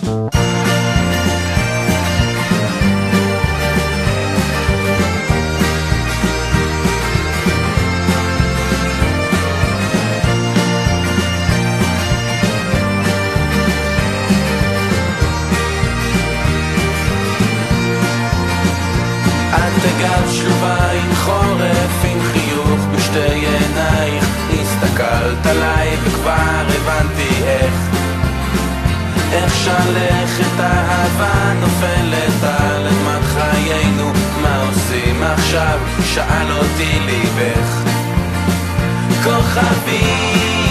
גב שלובה עם חורף, עם חיוך בשתי עינייך, הסתכלת עליי וכבר הבנתי איך שלכת אהבה נופלת על אדמת חיינו. מה עושים עכשיו? שאל אותי ליבך. כוכבי